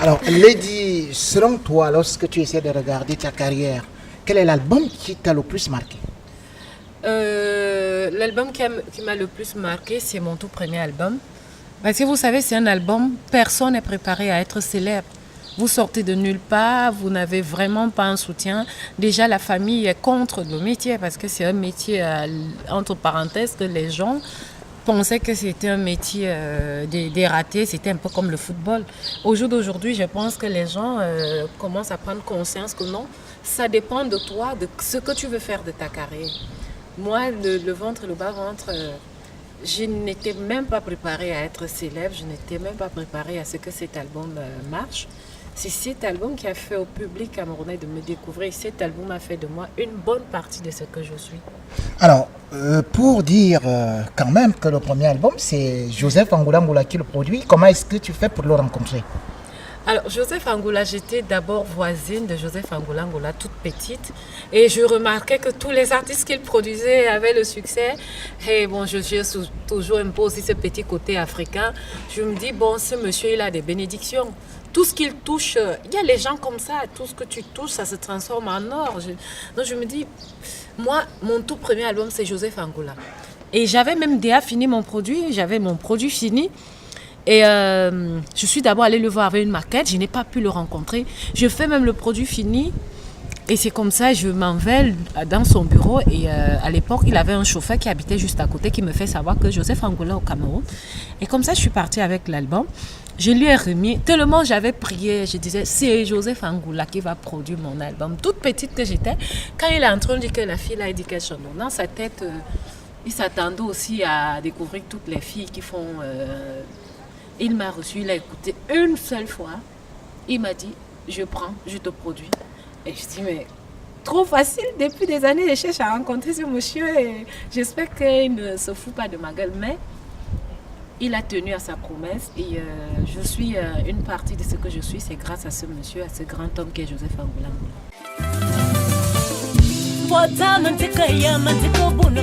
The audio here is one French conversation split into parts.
Alors, Lady, selon toi, lorsque tu essaies de regarder ta carrière, quel est l'album qui t'a le plus marqué? L'album qui m'a le plus marqué, c'est mon tout premier album. Parce que vous savez, c'est un album, personne n'est préparé à être célèbre. Vous sortez de nulle part, vous n'avez vraiment pas un soutien. Déjà, la famille est contre le métier parce que c'est un métier, entre parenthèses, que les gens pensaient que c'était un métier des ratés, c'était un peu comme le football. Au jour d'aujourd'hui, je pense que les gens commencent à prendre conscience que non, ça dépend de toi, de ce que tu veux faire de ta carrière. Moi, le ventre, le bas-ventre, je n'étais même pas préparée à être célèbre, je n'étais même pas préparée à ce que cet album marche. C'est cet album qui a fait au public camerounais de me découvrir. Cet album a fait de moi une bonne partie de ce que je suis. Alors, pour dire quand même que le premier album, c'est Joseph Angoula Ngoula qui le produit, comment est-ce que tu fais pour le rencontrer? Alors, Joseph Angoula, j'étais d'abord voisine de Joseph Angoula Ngoula, toute petite. Et je remarquais que tous les artistes qu'il produisait avaient le succès. Et bon, je suis toujours un peu aussi ce petit côté africain. Je me dis, bon, ce monsieur, il a des bénédictions. Tout ce qu'il touche, il y a les gens comme ça, tout ce que tu touches, ça se transforme en or. Donc je me dis, moi, mon tout premier album, c'est Joseph Angoula. Et j'avais même déjà fini mon produit, j'avais mon produit fini. Et je suis d'abord allée le voir avec une maquette, je n'ai pas pu le rencontrer. Je fais même le produit fini. Et c'est comme ça, je m'en vais dans son bureau. Et à l'époque, il avait un chauffeur qui habitait juste à côté qui me fait savoir que Joseph Angoula au Cameroun. Et comme ça, je suis partie avec l'album. Je lui ai remis, tellement j'avais prié, je disais, c'est Joseph Angoula qui va produire mon album. Toute petite que j'étais, quand il est en train de dire que la fille a dit quelque chose, dans sa tête, il s'attendait aussi à découvrir toutes les filles qui font... Il m'a reçu, il a écouté une seule fois. Il m'a dit, je prends, je te produis. Et je dis, mais trop facile, depuis des années, je cherche à rencontrer ce monsieur et j'espère qu'il ne se fout pas de ma gueule. Mais il a tenu à sa promesse et je suis une partie de ce que je suis, c'est grâce à ce monsieur, à ce grand homme qui est Joseph Angoula.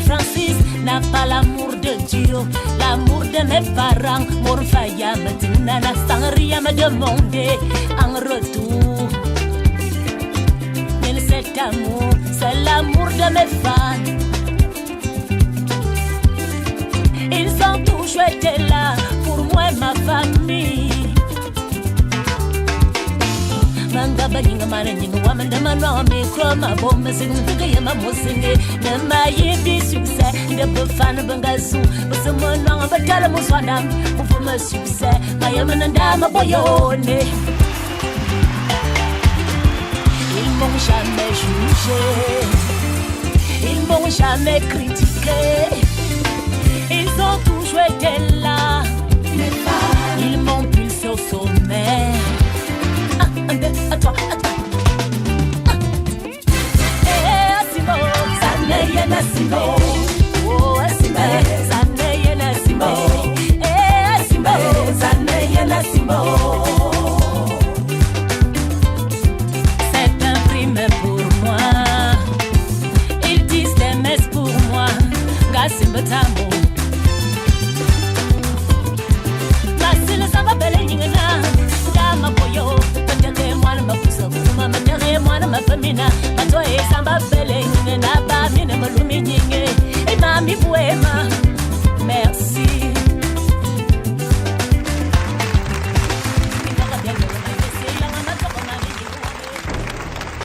Francis n'a pas l'amour de Dieu, l'amour de mes parents. Morfaya Nana sans rien me demander en retour. Mais cet amour, c'est l'amour de mes fans. Ils ont toujours été là pour moi et ma famille. Manga baginga mara nyinga wamanda mano mikro maboma singa yama musinge na mayibi succès de bafana bangazu basamono batala muswana ufuma succès mayama ndama boyone. Ils m'ont jamais jugé, ils m'ont jamais critiqué. Ils ont toujours été là